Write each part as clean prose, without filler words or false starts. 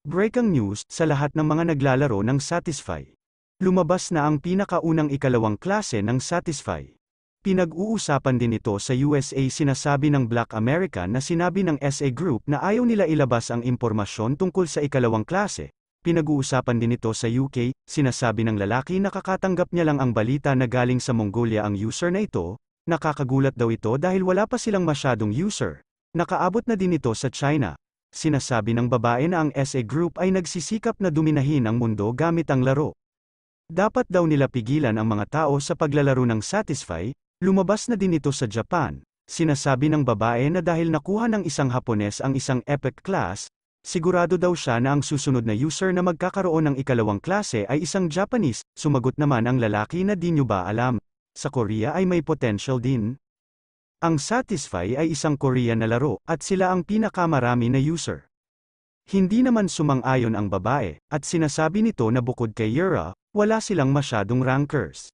Breaking news sa lahat ng mga naglalaro ng Satisfy. Lumabas na ang pinakaunang ikalawang klase ng Satisfy. Pinag-uusapan din ito sa USA. Sinasabi ng Black American na sinabi ng SA Group na ayaw nila ilabas ang impormasyon tungkol sa ikalawang klase. Pinag-uusapan din ito sa UK, sinasabi ng lalaki na kakatanggap niya lang ang balita na galing sa Mongolia ang user na ito. Nakakagulat daw ito dahil wala pa silang masyadong user. Nakaabot na din ito sa China. Sinasabi ng babae na ang SA Group ay nagsisikap na dominahin ang mundo gamit ang laro. Dapat daw nila pigilan ang mga tao sa paglalaro ng Satisfy. Lumabas na din ito sa Japan. Sinasabi ng babae na dahil nakuha ng isang Hapones ang isang epic class, sigurado daw siya na ang susunod na user na magkakaroon ng ikalawang klase ay isang Japanese. Sumagot naman ang lalaki na di nyo ba alam, sa Korea ay may potential din. Ang Satisfy ay isang Korean na laro, at sila ang pinakamarami na user. Hindi naman sumang-ayon ang babae, at sinasabi nito na bukod kay Yura, wala silang masyadong rankers.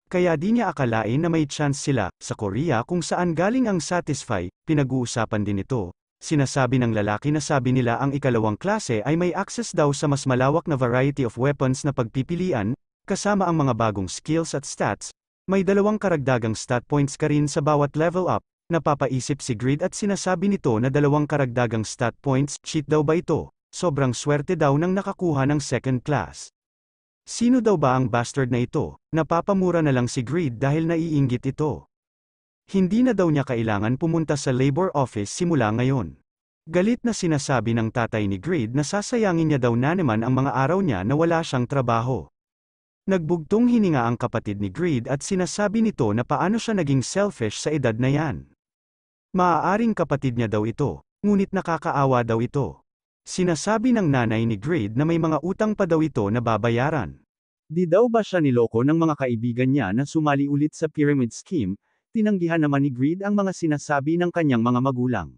Kaya di niya akalain na may chance sila, sa Korea kung saan galing ang Satisfy. Pinag-uusapan din ito. Sinasabi ng lalaki na sabi nila ang ikalawang klase ay may access daw sa mas malawak na variety of weapons na pagpipilian, kasama ang mga bagong skills at stats. May 2 karagdagang stat points ka rin sa bawat level up. Napapaisip si Grid at sinasabi nito na 2 karagdagang stat points. Cheat daw ba ito? Sobrang swerte daw nang nakakuha ng second class. Sino daw ba ang bastard na ito? Napapamura na lang si Grid dahil naiinggit ito. Hindi na daw niya kailangan pumunta sa labor office simula ngayon. Galit na sinasabi ng tatay ni Grid na sasayangin niya daw na naman ang mga araw niya na wala siyang trabaho. Nagbugtong hininga ang kapatid ni Grid at sinasabi nito na paano siya naging selfish sa edad na yan. Maaaring kapatid niya daw ito, ngunit nakakaawa daw ito. Sinasabi ng nanay ni Grid na may mga utang pa daw ito na babayaran. Di daw ba siya niloko ng mga kaibigan niya na sumali ulit sa pyramid scheme? Tinanggihan naman ni Grid ang mga sinasabi ng kanyang mga magulang.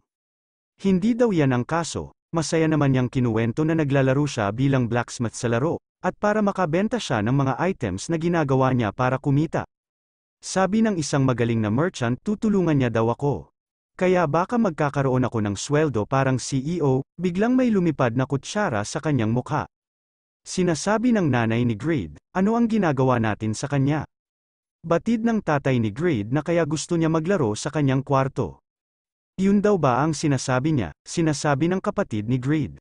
Hindi daw yan ang kaso, masaya naman niyang kinuwento na naglalaro siya bilang blacksmith sa laro, at para makabenta siya ng mga items na ginagawa niya para kumita. Sabi ng isang magaling na merchant, tutulungan niya daw ako. Kaya baka magkakaroon ako ng sweldo parang CEO. Biglang may lumipad na kutsara sa kanyang mukha. Sinasabi ng nanay ni Grid, ano ang ginagawa natin sa kanya? Batid ng tatay ni Grid na kaya gusto niya maglaro sa kanyang kwarto. Yun daw ba ang sinasabi niya? Sinasabi ng kapatid ni Grid.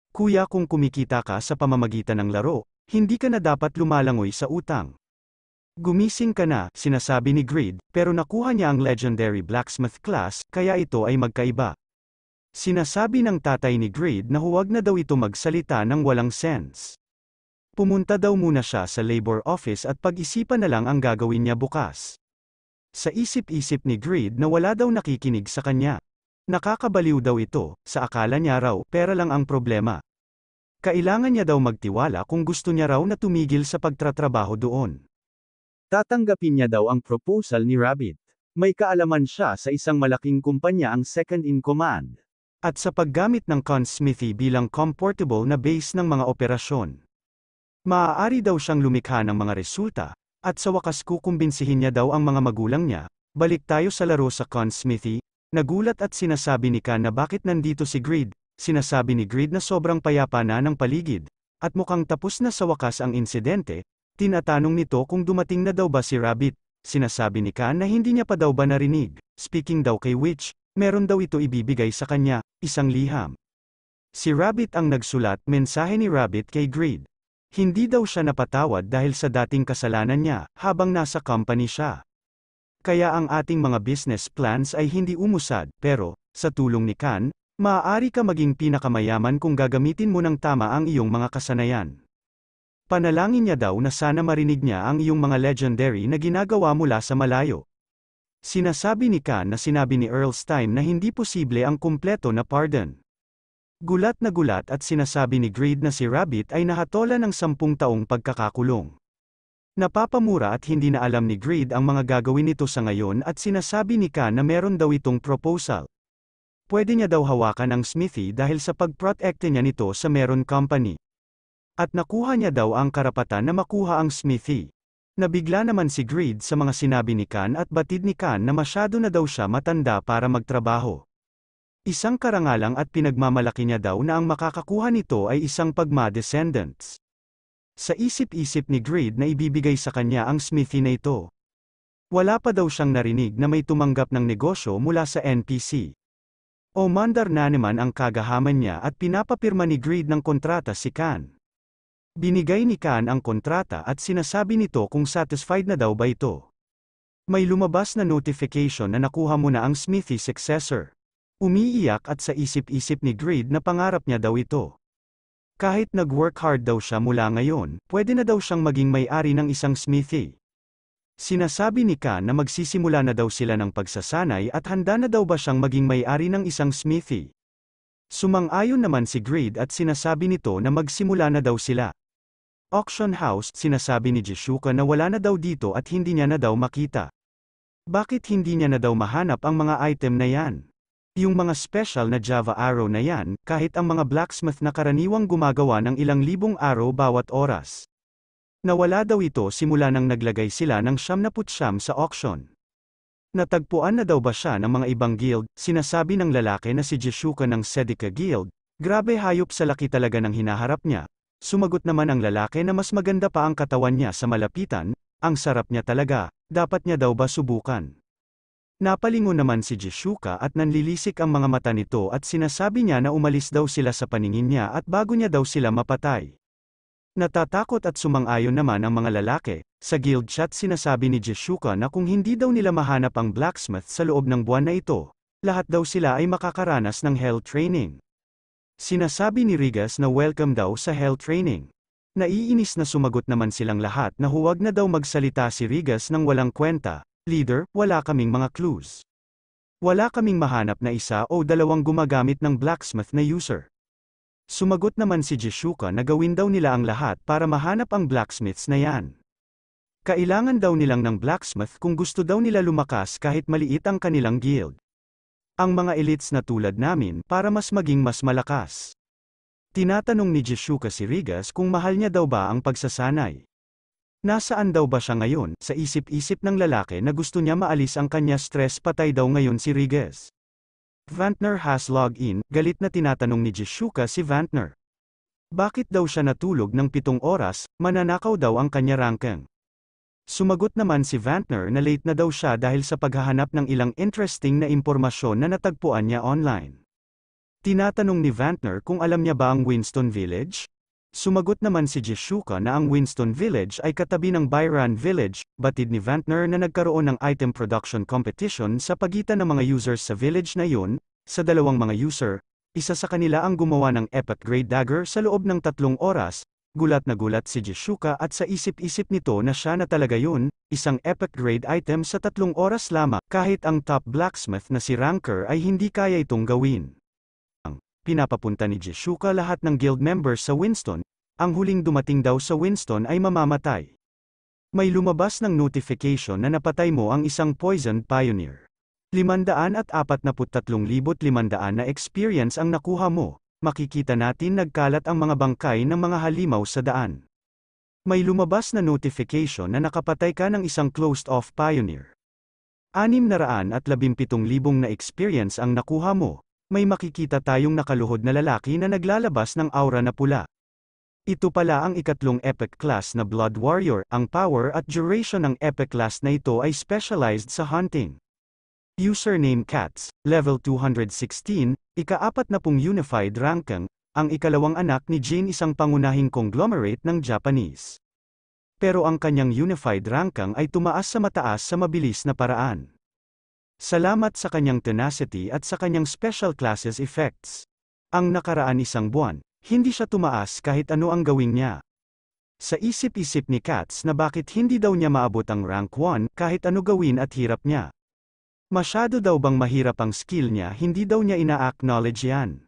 Kuya, kung kumikita ka sa pamamagitan ng laro, hindi ka na dapat lumalangoy sa utang. Gumising ka na, sinasabi ni Grid, pero nakuha niya ang legendary blacksmith class, kaya ito ay magkaiba. Sinasabi ng tatay ni Grid na huwag na daw ito magsalita ng walang sense. Pumunta daw muna siya sa labor office at pag-isipan na lang ang gagawin niya bukas. Sa isip-isip ni Grid na wala daw nakikinig sa kanya. Nakakabaliw daw ito, sa akala niya raw pera lang ang problema. Kailangan niya daw magtiwala kung gusto niya raw na tumigil sa pagtatrabaho doon. Tatanggapin niya daw ang proposal ni Rabbit. May kaalaman siya sa isang malaking kumpanya, ang second in command. At sa paggamit ng Consmithy bilang comfortable na base ng mga operasyon. Maaari daw siyang lumikha ng mga resulta, at sa wakas kukumbinsihin niya daw ang mga magulang niya. Balik tayo sa laro sa Consmithy. Nagulat at sinasabi ni Kan na bakit nandito si Grid. Sinasabi ni Grid na sobrang payapa na ng paligid, at mukhang tapos na sa wakas ang insidente. Tinatanong nito kung dumating na daw ba si Rabbit. Sinasabi ni Kan na hindi niya pa daw ba narinig. Speaking daw kay Witch, meron daw ito ibibigay sa kanya, isang liham. Si Rabbit ang nagsulat. Mensahe ni Rabbit kay Grid. Hindi daw siya napatawad dahil sa dating kasalanan niya, habang nasa company siya. Kaya ang ating mga business plans ay hindi umusad, pero, sa tulong ni Kan, maaari ka maging pinakamayaman kung gagamitin mo ng tama ang iyong mga kasanayan. Panalangin niya daw na sana marinig niya ang iyong mga legendary na ginagawa mula sa malayo. Sinasabi ni Kan na sinabi ni Earl Stein na hindi posible ang kumpleto na pardon. Gulat na gulat at sinasabi ni Grid na si Rabbit ay nahatola ng 10 taong pagkakakulong. Napapamura at hindi na alam ni Grid ang mga gagawin nito sa ngayon at sinasabi ni Kan na meron daw itong proposal. Pwede niya daw hawakan ang Smithy dahil sa pagprotekte niya nito sa Meron Company. At nakuha niya daw ang karapatan na makuha ang Smithy. Nabigla naman si Grid sa mga sinabi ni Kan at batid ni Kan na masyado na daw siya matanda para magtrabaho. Isang karangalang at pinagmamalaki niya daw na ang makakakuha nito ay isang pagma-descendants. Sa isip-isip ni Greed na ibibigay sa kanya ang smithy na ito. Wala pa daw siyang narinig na may tumanggap ng negosyo mula sa NPC. Umandar na naman ang kagahaman niya at pinapapirma ni Greed ng kontrata si Khan. Binigay ni Khan ang kontrata at sinasabi nito kung satisfied na daw ba ito. May lumabas na notification na nakuha mo na ang Smithy successor. Umiiyak at sa isip-isip ni Greed na pangarap niya daw ito. Kahit nag-work hard daw siya mula ngayon, pwede na daw siyang maging may-ari ng isang Smithy. Sinasabi ni Khan na magsisimula na daw sila ng pagsasanay at handa na daw ba siyang maging may-ari ng isang Smithy. Sumang-ayon naman si Greed at sinasabi nito na magsimula na daw sila. Auction house, sinasabi ni Jishuka na wala na daw dito at hindi niya na daw makita. Bakit hindi niya na daw mahanap ang mga item na yan? Yung mga special na Java arrow na yan, kahit ang mga blacksmith na karaniwang gumagawa ng ilang libong arrow bawat oras. Nawala daw ito simula nang naglagay sila ng 99 sa auction. Natagpuan na daw ba siya ng mga ibang guild, sinasabi ng lalaki na si Jishuka ng Sedika Guild, grabe hayop sa laki talaga ng hinaharap niya. Sumagot naman ang lalaki na mas maganda pa ang katawan niya sa malapitan, ang sarap niya talaga, dapat niya daw ba subukan. Napalingon naman si Jishuka at nanlilisik ang mga mata nito at sinasabi niya na umalis daw sila sa paningin niya at bago niya daw sila mapatay. Natatakot at sumang-ayon naman ang mga lalaki. Sa guild chat sinasabi ni Jishuka na kung hindi daw nila mahanap ang blacksmith sa loob ng buwan na ito, lahat daw sila ay makakaranas ng hell training. Sinasabi ni Rigas na welcome daw sa hell training. Naiinis na sumagot naman silang lahat na huwag na daw magsalita si Rigas ng walang kwenta. Leader, wala kaming mga clues. Wala kaming mahanap na isa o dalawang gumagamit ng blacksmith na user. Sumagot naman si Jishuka na gawin daw nila ang lahat para mahanap ang blacksmiths na yan. Kailangan daw nilang ng blacksmith kung gusto daw nila lumakas kahit maliit ang kanilang guild. Ang mga elites na tulad namin para mas maging mas malakas. Tinatanong ni Jishuka si Rigas kung mahal niya daw ba ang pagsasanay. Nasaan daw ba siya ngayon, sa isip-isip ng lalaki na gusto niya maalis ang kanya stress patay daw ngayon si Rigas. Vantner has logged in, galit na tinatanong ni Jishuka si Vantner. Bakit daw siya natulog ng 7 oras, mananakaw daw ang kanya ranking. Sumagot naman si Vantner na late na daw siya dahil sa paghahanap ng ilang interesting na impormasyon na natagpuan niya online. Tinatanong ni Vantner kung alam niya ba ang Winston Village? Sumagot naman si Jishuka na ang Winston Village ay katabi ng Byron Village. Batid ni Vantner na nagkaroon ng item production competition sa pagitan ng mga users sa village na yun. Sa dalawang mga user, isa sa kanila ang gumawa ng epic grade dagger sa loob ng 3 oras. Gulat na gulat si Jishuka at sa isip-isip nito na siya na talaga yun, isang epic grade item sa 3 oras lamang. Kahit ang top blacksmith na si Ranker ay hindi kaya itong gawin. Pinapapunta ni Jishuka lahat ng guild members sa Winston, ang huling dumating daw sa Winston ay mamamatay. May lumabas ng notification na napatay mo ang isang poisoned pioneer. 543,500 na experience ang nakuha mo, makikita natin nagkalat ang mga bangkay ng mga halimaw sa daan. May lumabas na notification na nakapatay ka ng isang closed-off pioneer. 617,000 na experience ang nakuha mo. May makikita tayong nakaluhod na lalaki na naglalabas ng aura na pula. Ito pala ang ikatlong epic class na Blood Warrior. Ang power at duration ng epic class na ito ay specialized sa hunting. Username Cats, level 216, ika-40 unified ranking, ang ikalawang anak ni Jane isang pangunahing conglomerate ng Japanese. Pero ang kanyang unified ranking ay tumaas sa mataas sa mabilis na paraan. Salamat sa kanyang tenacity at sa kanyang special classes effects. Ang nakaraan 1 buwan, hindi siya tumaas kahit ano ang gawin niya. Sa isip-isip ni Cats na bakit hindi daw niya maabot ang rank 1 kahit ano gawin at hirap niya. Masyado daw bang mahirap ang skill niya, hindi daw niya ina-acknowledge yan.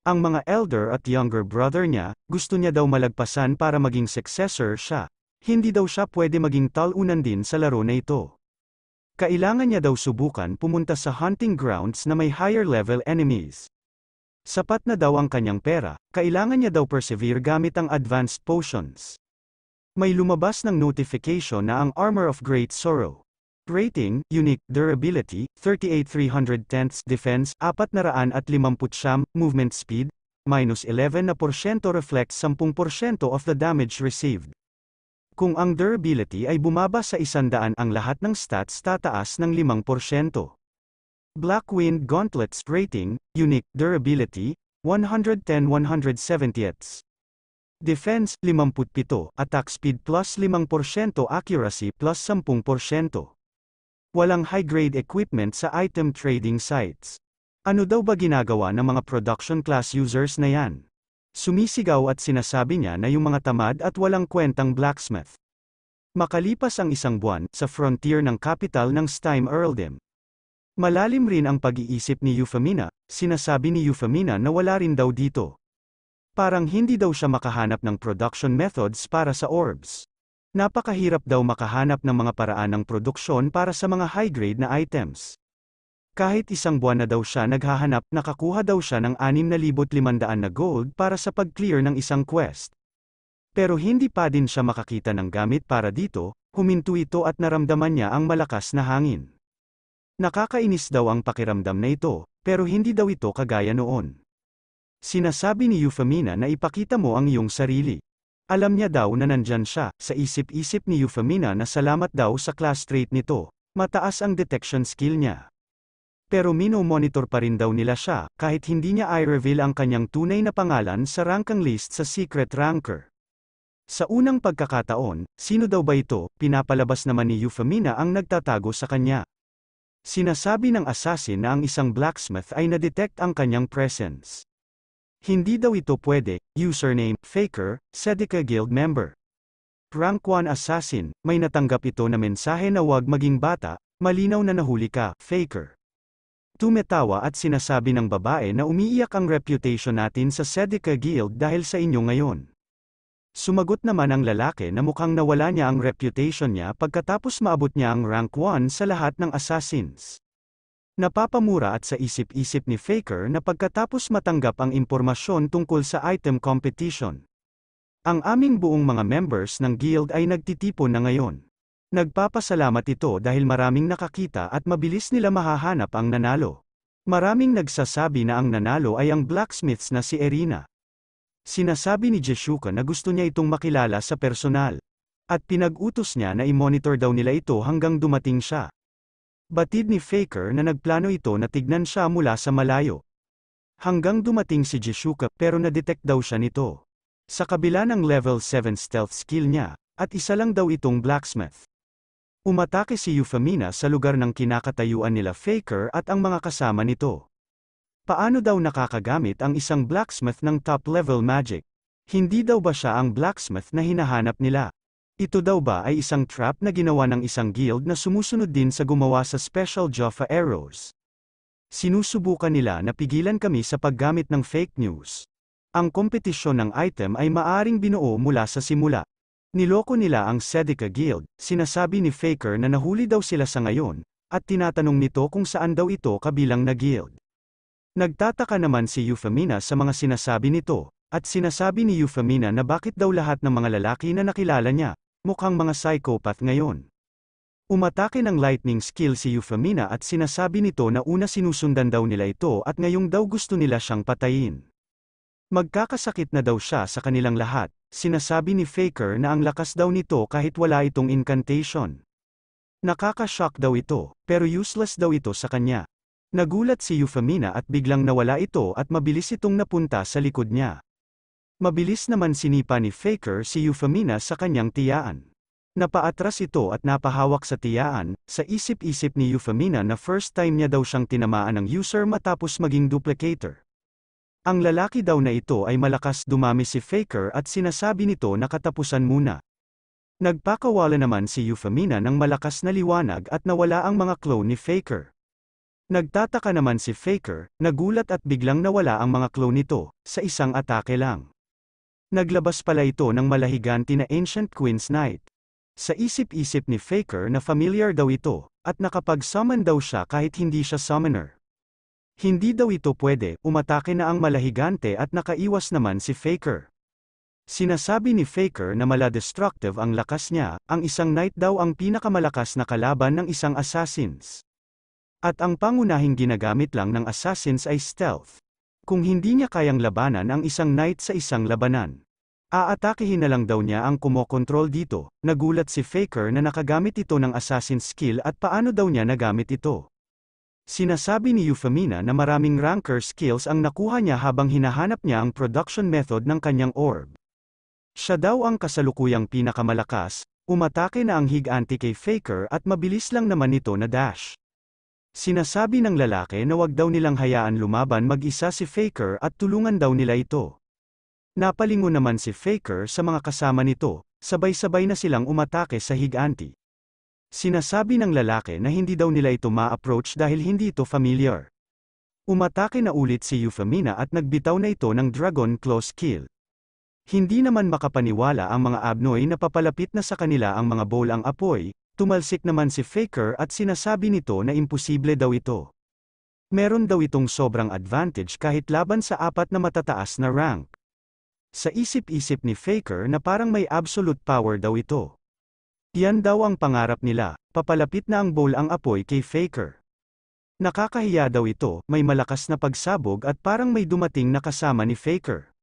Ang mga elder at younger brother niya, gusto niya daw malagpasan para maging successor siya. Hindi daw siya pwede maging talunan din sa laro na ito. Kailangan niya daw subukan pumunta sa hunting grounds na may higher level enemies. Sapat na daw ang kanyang pera, kailangan niya daw persevere gamit ang advanced potions. May lumabas ng notification na ang Armor of Great Sorrow. Rating, Unique, Durability, 38,310 Defense, 450 Movement Speed, minus 11% reflects 10% of the damage received. Kung ang durability ay bumaba sa 100 ang lahat ng stats tataas ng 5%. Blackwind Gauntlets Rating, Unique, Durability, 110-170. Defense, 57, Attack Speed plus 5%, Accuracy plus 10%. Walang high-grade equipment sa item trading sites. Ano daw ba ginagawa ng mga production class users na yan? Sumisigaw at sinasabi niya na yung mga tamad at walang kwentang blacksmith. Makalipas ang 1 buwan, sa frontier ng capital ng Steim Earldom. Malalim rin ang pag-iisip ni Euphemina, sinasabi ni Euphemina na wala rin daw dito. Parang hindi daw siya makahanap ng production methods para sa orbs. Napakahirap daw makahanap ng mga paraan ng produksyon para sa mga high-grade na items. Kahit 1 buwan na daw siya naghahanap, nakakuha daw siya ng 6,500 na gold para sa pag-clear ng isang quest. Pero hindi pa din siya makakita ng gamit para dito, huminto ito at naramdaman niya ang malakas na hangin. Nakakainis daw ang pakiramdam na ito, pero hindi daw ito kagaya noon. Sinasabi ni Euphemina na ipakita mo ang iyong sarili. Alam niya daw na nandyan siya, sa isip-isip ni Euphemina na salamat daw sa class trait nito, mataas ang detection skill niya. Pero mino-monitor pa rin daw nila siya, kahit hindi niya i-reveal ang kanyang tunay na pangalan sa rankang list sa secret ranker. Sa unang pagkakataon, sino daw ba ito, pinapalabas naman ni Euphemina ang nagtatago sa kanya. Sinasabi ng assassin na ang isang blacksmith ay na-detect ang kanyang presence. Hindi daw ito pwede, username, Faker, Sedeca Guild member. Rank 1 assassin, may natanggap ito na mensahe na huwag maging bata, malinaw na nahuli ka, Faker. Tumetawa at sinasabi ng babae na umiiyak ang reputation natin sa Sedeca Guild dahil sa inyo ngayon. Sumagot naman ang lalaki na mukhang nawala niya ang reputation niya pagkatapos maabot niya ang rank 1 sa lahat ng assassins. Napapamura at sa isip-isip ni Faker na pagkatapos matanggap ang impormasyon tungkol sa item competition. Ang aming buong mga members ng guild ay nagtitipon na ngayon. Nagpapasalamat ito dahil maraming nakakita at mabilis nila mahahanap ang nanalo. Maraming nagsasabi na ang nanalo ay ang blacksmiths na si Erina. Sinasabi ni Jeshuka na gusto niya itong makilala sa personal. At pinag-utos niya na i-monitor daw nila ito hanggang dumating siya. Batid ni Faker na nagplano ito na tignan siya mula sa malayo. Hanggang dumating si Jeshuka pero na-detect daw siya nito. Sa kabila ng level 7 stealth skill niya, at isa lang daw itong blacksmith. Umatake si Euphemina sa lugar ng kinakatayuan nila Faker at ang mga kasama nito. Paano daw nakakagamit ang isang blacksmith ng top-level magic? Hindi daw ba siya ang blacksmith na hinahanap nila? Ito daw ba ay isang trap na ginawa ng isang guild na sumusunod din sa gumawa sa special Jaffa arrows? Sinusubukan nila na pigilan kami sa paggamit ng fake news. Ang kompetisyon ng item ay maaring binuo mula sa simula. Niloko nila ang Sedeca Guild, sinasabi ni Faker na nahuli daw sila sa ngayon, at tinatanong nito kung saan daw ito kabilang na guild. Nagtataka naman si Euphemina sa mga sinasabi nito, at sinasabi ni Euphemina na bakit daw lahat ng mga lalaki na nakilala niya, mukhang mga psychopath ngayon. Umatake ng lightning skill si Euphemina at sinasabi nito na una sinusundan daw nila ito at ngayong daw gusto nila siyang patayin. Magkakasakit na daw siya sa kanilang lahat, sinasabi ni Faker na ang lakas daw nito kahit wala itong incantation. Nakaka-shock daw ito, pero useless daw ito sa kanya. Nagulat si Euphemina at biglang nawala ito at mabilis itong napunta sa likod niya. Mabilis naman sinipa ni Faker si Euphemina sa kanyang tiyaan. Napaatras ito at napahawak sa tiyaan, sa isip-isip ni Euphemina na first time niya daw siyang tinamaan ng user matapos maging duplicator. Ang lalaki daw na ito ay malakas, dumami si Faker at sinasabi nito na katapusan muna. Nagpakawala naman si Euphemina ng malakas na liwanag at nawala ang mga clone ni Faker. Nagtataka naman si Faker, nagulat at biglang nawala ang mga clone nito, sa isang atake lang. Naglabas pala ito ng malahiganti na Ancient Queen's Knight. Sa isip-isip ni Faker na familiar daw ito, at nakapag-summon daw siya kahit hindi siya summoner. Hindi daw ito pwede, umatake na ang malahigante at nakaiwas naman si Faker. Sinasabi ni Faker na mala-destructive ang lakas niya, ang isang knight daw ang pinakamalakas na kalaban ng isang assassins. At ang pangunahing ginagamit lang ng assassins ay stealth. Kung hindi niya kayang labanan ang isang knight sa isang labanan, aatakihin na lang daw niya ang kumokontrol dito. Nagulat si Faker na nakagamit ito ng assassin skill at paano daw niya nagamit ito. Sinasabi ni Euphemina na maraming ranker skills ang nakuha niya habang hinahanap niya ang production method ng kanyang orb. Siya daw ang kasalukuyang pinakamalakas, umatake na ang higanti kay Faker at mabilis lang naman ito na dash. Sinasabi ng lalaki na wag daw nilang hayaan lumaban mag-isa si Faker at tulungan daw nila ito. Napalingon naman si Faker sa mga kasama nito, sabay-sabay na silang umatake sa higanti. Sinasabi ng lalaki na hindi daw nila ito ma-approach dahil hindi ito familiar. Umatake na ulit si Euphemina at nagbitaw na ito ng Dragon Claw skill. Hindi naman makapaniwala ang mga Abnoy na papalapit na sa kanila ang mga bowl ang apoy, tumalsik naman si Faker at sinasabi nito na imposible daw ito. Meron daw itong sobrang advantage kahit laban sa apat na matataas na rank. Sa isip-isip ni Faker na parang may absolute power daw ito. Yan daw ang pangarap nila, papalapit na ang bowl ang apoy kay Faker. Nakakahiya daw ito, may malakas na pagsabog at parang may dumating na kasama ni Faker.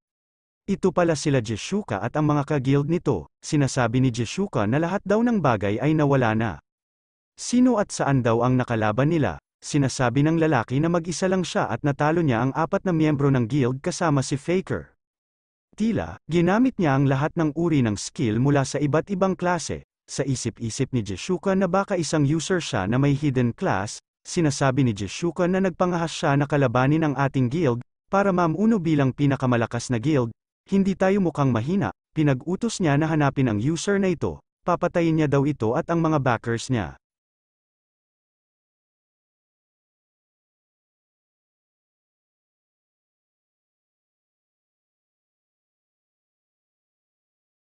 Ito pala sila Jeshuka at ang mga ka-guild nito. Sinasabi ni Jeshuka na lahat daw ng bagay ay nawala na. Sino at saan daw ang nakalaban nila? Sinasabi ng lalaki na mag-isa lang siya at natalo niya ang apat na miyembro ng guild kasama si Faker. Tila, ginamit niya ang lahat ng uri ng skill mula sa iba't ibang klase. Sa isip-isip ni Jeshuka na baka isang user siya na may hidden class, sinasabi ni Jeshuka na nagpangahas siya na kalabanin ang ating guild, para mamuno bilang pinakamalakas na guild. Hindi tayo mukhang mahina, pinag-utos niya na hanapin ang user na ito, papatayin niya daw ito at ang mga backers niya.